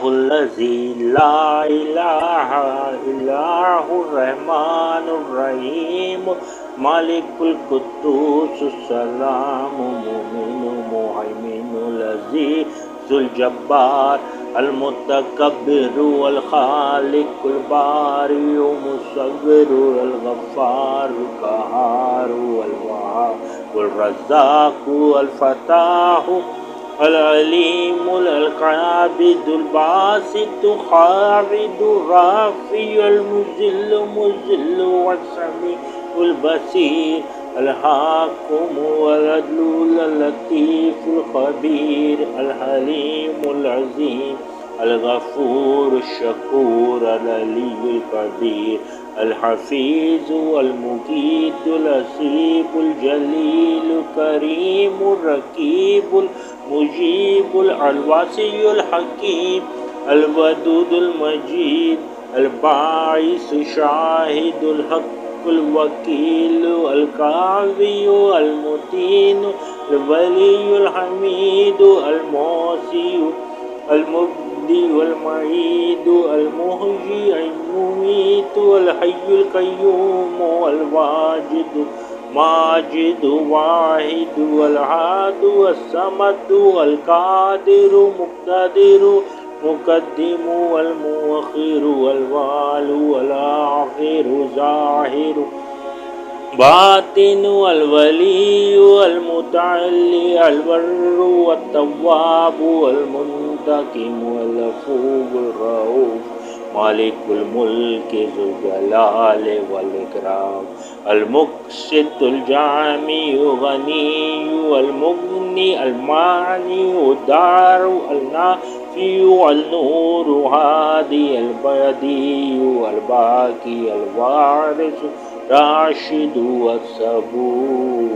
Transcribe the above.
الله الذي لا إله إلا هو الرحمن الرحيم مالك القدوس السلام المؤمن المهيمن العزيز ذو الجبار المتكبر والخالق البارئ المصور الغفار القهار والوهاب والرزاق والفتاح العليم القابض الباسط خالد الرافع المذل مذل والسميع البصير الحاكم والعدل اللطيف الخبير الحليم العظيم الغفور الشكور العلي القدير الحفيظ المجيد الحسيب الجليل الكريم الرقيب المجيب الواسع الحكيم الودود المجيد الباعث شاهد الحق الوكيل القاضي المتين الولي الحميد الموصي المبدي والمعيد المحيي المميت الحي القيوم الواجد ماجد واحد والحاد والصمد والقادر مقتدر مقدم والمؤخر والوال والآخر ظاهر باطن والولي والمتعلي البر والتواب والمنتقم والعفو الرؤوف مالك الملك ذو الجلال والإكرام المقسط الجامع غني المغني المعني الدار النافع النور هادي البديع الباقي الوارث راشد والصبور.